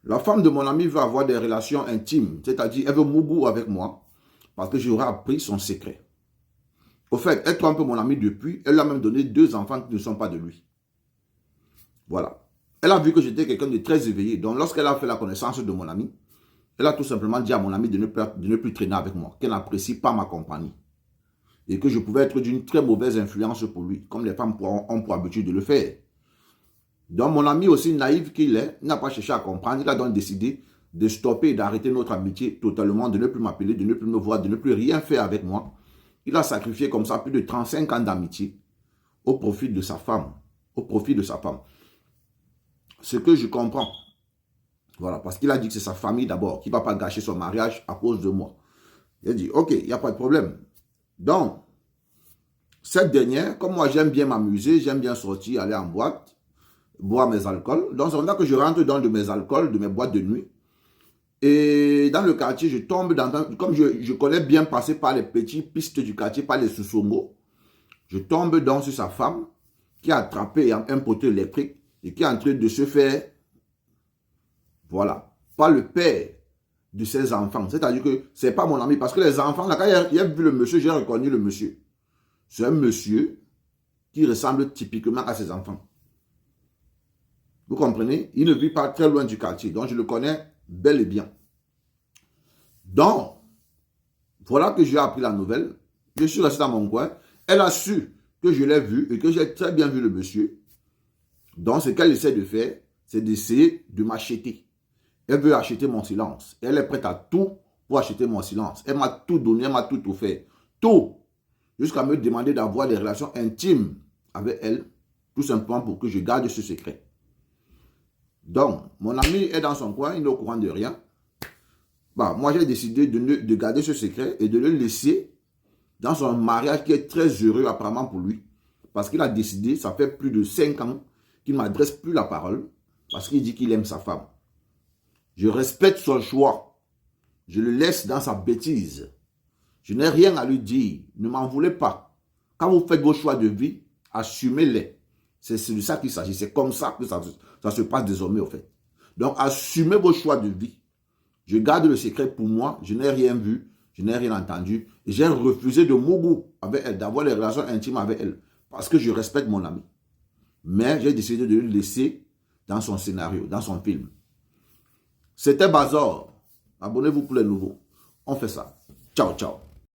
La femme de mon ami veut avoir des relations intimes, c'est-à-dire elle veut mougou avec moi parce que j'aurais appris son secret. Au fait, elle trompe mon ami depuis, elle lui a même donné 2 enfants qui ne sont pas de lui. Voilà. Elle a vu que j'étais quelqu'un de très éveillé. Donc, lorsqu'elle a fait la connaissance de mon ami, elle a tout simplement dit à mon ami de ne plus traîner avec moi, qu'elle n'apprécie pas ma compagnie. Et que je pouvais être d'une très mauvaise influence pour lui, comme les femmes ont pour habitude de le faire. Donc, mon ami, aussi naïf qu'il est, n'a pas cherché à comprendre. Il a donc décidé de stopper et d'arrêter notre amitié totalement, de ne plus m'appeler, de ne plus me voir, de ne plus rien faire avec moi. Il a sacrifié comme ça plus de 35 ans d'amitié au profit de sa femme. Au profit de sa femme. Ce que je comprends. Voilà, parce qu'il a dit que c'est sa famille d'abord, qui ne va pas gâcher son mariage à cause de moi. Il a dit, ok, il n'y a pas de problème. Donc, cette dernière, comme moi j'aime bien m'amuser, j'aime bien sortir, aller en boîte, boire mes alcools. Donc, c'est là que je rentre dans de mes alcools, de mes boîtes de nuit. Et dans le quartier, je tombe comme je connais bien passer par les petites pistes du quartier, par les sous-somos, je tombe donc sur sa femme qui a attrapé un poteau électrique et qui est en train de se faire, voilà, par le père de ses enfants. C'est-à-dire que ce n'est pas mon ami. Parce que les enfants, là, quand il a vu le monsieur, j'ai reconnu le monsieur. C'est un monsieur qui ressemble typiquement à ses enfants. Vous comprenez? Il ne vit pas très loin du quartier. Donc, je le connais bel et bien. Donc, voilà que j'ai appris la nouvelle. Je suis resté dans mon coin. Elle a su que je l'ai vu et que j'ai très bien vu le monsieur. Donc, ce qu'elle essaie de faire, c'est d'essayer de m'acheter. Elle veut acheter mon silence. Elle est prête à tout pour acheter mon silence. Elle m'a tout donné, elle m'a tout offert. Tout. Jusqu'à me demander d'avoir des relations intimes avec elle. Tout simplement pour que je garde ce secret. Donc, mon ami est dans son coin, il n'est au courant de rien. Bah, moi, j'ai décidé de garder ce secret et de le laisser dans son mariage qui est très heureux apparemment pour lui. Parce qu'il a décidé, ça fait plus de 5 ans, qu'il ne m'adresse plus la parole. Parce qu'il dit qu'il aime sa femme. Je respecte son choix. Je le laisse dans sa bêtise. Je n'ai rien à lui dire. Ne m'en voulez pas. Quand vous faites vos choix de vie, assumez-les. C'est de ça qu'il s'agit. C'est comme ça que ça se passe désormais, au fait. Donc, assumez vos choix de vie. Je garde le secret pour moi. Je n'ai rien vu. Je n'ai rien entendu. Et j'ai refusé de mougou avec elle, d'avoir des relations intimes avec elle. Parce que je respecte mon ami. Mais j'ai décidé de le laisser dans son scénario, dans son film. C'était Bazor. Abonnez-vous pour les nouveaux. On fait ça. Ciao, ciao.